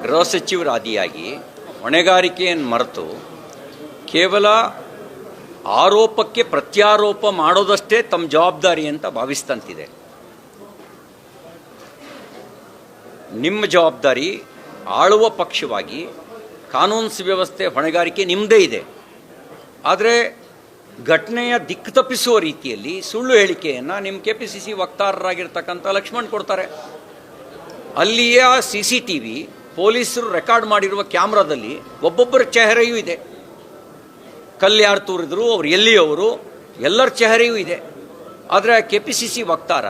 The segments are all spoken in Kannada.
ಗೃಹ ಸಚಿವರಾದಿಯಾಗಿ ಹೊಣೆಗಾರಿಕೆಯನ್ನು ಮರೆತು ಕೇವಲ ಆರೋಪಕ್ಕೆ ಪ್ರತ್ಯಾರೋಪ ಮಾಡೋದಷ್ಟೇ ತಮ್ಮ ಜವಾಬ್ದಾರಿ ಅಂತ ಭಾವಿಸ್ತಂತಿದೆ. ನಿಮ್ಮ ಜವಾಬ್ದಾರಿ ಆಳುವ ಪಕ್ಷವಾಗಿ ಕಾನೂನು ಸುವ್ಯವಸ್ಥೆ ಹೊಣೆಗಾರಿಕೆ ನಿಮ್ಮದೇ ಇದೆ. ಆದರೆ ಘಟನೆಯ ದಿಕ್ಕು ತಪ್ಪಿಸುವ ರೀತಿಯಲ್ಲಿ ಸುಳ್ಳು ಹೇಳಿಕೆಯನ್ನು ನಿಮ್ಮ KPCC ವಕ್ತಾರರಾಗಿರ್ತಕ್ಕಂಥ ಲಕ್ಷ್ಮಣ್ ಕೊಡ್ತಾರೆ. ಅಲ್ಲಿಯ CCTV ಪೊಲೀಸರು ರೆಕಾರ್ಡ್ ಮಾಡಿರುವ ಕ್ಯಾಮ್ರಾದಲ್ಲಿ ಒಬ್ಬೊಬ್ಬರ ಚೆಹರೆಯೂ ಇದೆ. ಕಲ್ಲು ಯಾರು ತೂರಿದ್ರು, ಅವ್ರು ಎಲ್ಲಿಯವರು, ಎಲ್ಲರ ಚೆಹರೆಯೂ ಇದೆ. ಆದರೆ KPCC ವಕ್ತಾರ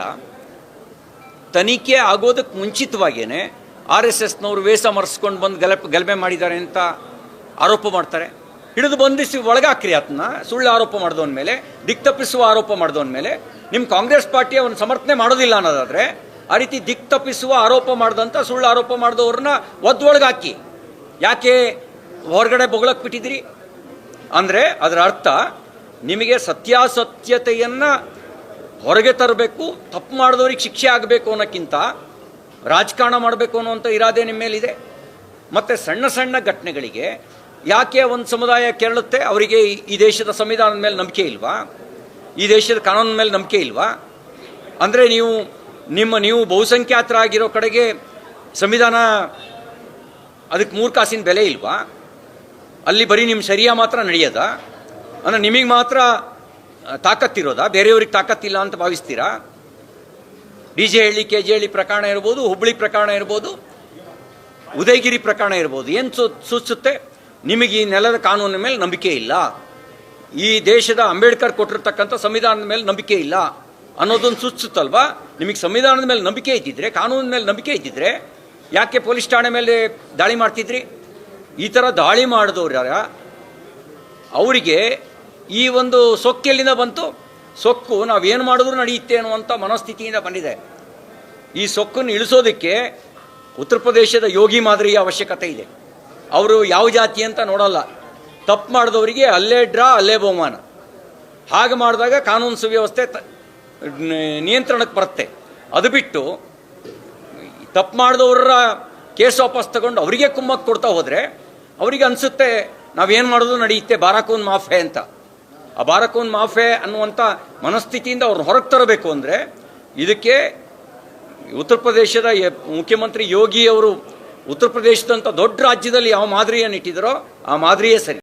ತನಿಖೆ ಆಗೋದಕ್ಕೆ ಮುಂಚಿತವಾಗಿಯೇ RSSನವರು ವೇಷ ಮರೆಸ್ಕೊಂಡು ಬಂದು ಗಲಭೆ ಮಾಡಿದ್ದಾರೆ ಅಂತ ಆರೋಪ ಮಾಡ್ತಾರೆ. ಹಿಡಿದು ಬಂಧಿಸಿ ಒಳಗಾಕ್ರಿ ಅದನ್ನ. ಸುಳ್ಳು ಆರೋಪ ಮಾಡಿದವನ ಮೇಲೆ, ದಿಕ್ತಪ್ಪಿಸುವ ಆರೋಪ ಮಾಡಿದವನ ಮೇಲೆ ನಿಮ್ಮ ಕಾಂಗ್ರೆಸ್ ಪಾರ್ಟಿ ಅವನು ಸಮರ್ಥನೆ ಮಾಡೋದಿಲ್ಲ ಅನ್ನೋದಾದರೆ, ಆ ರೀತಿ ದಿಕ್ತಪ್ಪಿಸುವ ಆರೋಪ ಮಾಡಿದಂಥ ಸುಳ್ಳು ಆರೋಪ ಮಾಡಿದವ್ರನ್ನ ಒದ್ದೊಳಗಾಕಿ ಯಾಕೆ ಹೊರಗಡೆ ಬೊಗಳಕ್ಕೆ ಬಿಟ್ಟಿದ್ರಿ ಅಂದರೆ ಅದರ ಅರ್ಥ ನಿಮಗೆ ಸತ್ಯಾಸತ್ಯತೆಯನ್ನು ಹೊರಗೆ ತರಬೇಕು, ತಪ್ಪು ಮಾಡಿದವ್ರಿಗೆ ಶಿಕ್ಷೆ ಆಗಬೇಕು ಅನ್ನೋಕ್ಕಿಂತ ರಾಜಕಾರಣ ಮಾಡಬೇಕು ಅನ್ನೋಂಥ ಇರಾದೆ ನಿಮ್ಮ ಮೇಲಿದೆ. ಮತ್ತು ಸಣ್ಣ ಸಣ್ಣ ಘಟನೆಗಳಿಗೆ ಯಾಕೆ ಒಂದು ಸಮುದಾಯ ಕೆರಳುತ್ತೆ? ಅವರಿಗೆ ಈ ದೇಶದ ಸಂವಿಧಾನದ ಮೇಲೆ ನಂಬಿಕೆ ಇಲ್ವಾ? ಈ ದೇಶದ ಕಾನೂನಿನ ಮೇಲೆ ನಂಬಿಕೆ ಇಲ್ವಾ? ಅಂದರೆ ನೀವು ಬಹುಸಂಖ್ಯಾತರಾಗಿರೋ ಕಡೆಗೆ ಸಂವಿಧಾನ ಅದಕ್ಕೆ 3 ಕಾಸಿನ ಬೆಲೆ ಇಲ್ವಾ? ಅಲ್ಲಿ ಬರೀ ನಿಮ್ಮ ಶರಿಯಾ ಮಾತ್ರ ನಡೆಯೋದ? ಅಂದರೆ ನಿಮಗೆ ಮಾತ್ರ ತಾಕತ್ತಿರೋದಾ? ಬೇರೆಯವ್ರಿಗೆ ತಾಕತ್ತಿಲ್ಲ ಅಂತ ಭಾವಿಸ್ತೀರಾ? DJ ಹಳ್ಳಿ KG ಹಳ್ಳಿ ಪ್ರಕರಣ ಇರ್ಬೋದು, ಹುಬ್ಬಳ್ಳಿ ಪ್ರಕರಣ ಇರ್ಬೋದು, ಉದಯಗಿರಿ ಪ್ರಕರಣ ಇರ್ಬೋದು. ಏನು ಸೂಚಿಸುತ್ತೆ? ನಿಮಗೆ ಈ ನೆಲದ ಕಾನೂನಿನ ಮೇಲೆ ನಂಬಿಕೆ ಇಲ್ಲ, ಈ ದೇಶದ ಅಂಬೇಡ್ಕರ್ ಕೊಟ್ಟಿರ್ತಕ್ಕಂಥ ಸಂವಿಧಾನದ ಮೇಲೆ ನಂಬಿಕೆ ಇಲ್ಲ ಅನ್ನೋದೊಂದು ಸೂಚಿಸುತ್ತಲ್ವಾ? ನಿಮಗೆ ಸಂವಿಧಾನದ ಮೇಲೆ ನಂಬಿಕೆ ಇದ್ದಿದ್ರೆ, ಕಾನೂನಿನ ಮೇಲೆ ನಂಬಿಕೆ ಇದ್ದಿದ್ರೆ ಯಾಕೆ ಪೊಲೀಸ್ ಠಾಣೆ ಮೇಲೆ ದಾಳಿ ಮಾಡ್ತಿದ್ರಿ? ಈ ಥರ ದಾಳಿ ಮಾಡಿದವ್ರ ಅವರಿಗೆ ಈ ಒಂದು ಸೊಕ್ಕೆಲ್ಲಿಂದ ಬಂತು? ಸೊಕ್ಕು ನಾವೇನು ಮಾಡಿದ್ರೂ ನಡೆಯುತ್ತೆ ಅನ್ನುವಂಥ ಮನಸ್ಥಿತಿಯಿಂದ ಬಂದಿದೆ. ಈ ಸೊಕ್ಕನ್ನು ಇಳಿಸೋದಕ್ಕೆ ಉತ್ತರ ಪ್ರದೇಶದ ಯೋಗಿ ಮಾದರಿಯ ಅವಶ್ಯಕತೆ ಇದೆ. ಅವರು ಯಾವ ಜಾತಿ ಅಂತ ನೋಡಲ್ಲ. ತಪ್ಪು ಮಾಡಿದವರಿಗೆ ಅಲ್ಲೇ ಡ್ರಾ, ಅಲ್ಲೇ ಬಹುಮಾನ. ಹಾಗೆ ಮಾಡಿದಾಗ ಕಾನೂನು ಸುವ್ಯವಸ್ಥೆ ನಿಯಂತ್ರಣಕ್ಕೆ ಬರುತ್ತೆ. ಅದು ಬಿಟ್ಟು ತಪ್ಪು ಮಾಡಿದವರ ಕೇಸ್ ವಾಪಸ್ ತಗೊಂಡು ಅವರಿಗೆ ಕುಮ್ಮಕ್ಕೆ ಕೊಡ್ತಾ ಹೋದರೆ ಅವರಿಗೆ ಅನಿಸುತ್ತೆ ನಾವೇನು ಮಾಡೋದು ನಡೆಯುತ್ತೆ, ಬಾರಾಕೂನ್ ಮಾಫೆ ಅಂತ. ಆ ಬಾರಾಕೂನ್ ಮಾಫೆ ಅನ್ನುವಂಥ ಮನಸ್ಥಿತಿಯಿಂದ ಅವ್ರನ್ನ ಹೊರಗೆ ತರಬೇಕು ಅಂದರೆ ಇದಕ್ಕೆ ಉತ್ತರ ಪ್ರದೇಶದ ಮುಖ್ಯಮಂತ್ರಿ ಯೋಗಿ ಅವರು ಉತ್ತರ ಪ್ರದೇಶದಂಥ ದೊಡ್ಡ ರಾಜ್ಯದಲ್ಲಿ ಯಾವ ಮಾದರಿಯನ್ನು ಇಟ್ಟಿದ್ದಾರೋ ಆ ಮಾದರಿಯೇ ಸರಿ.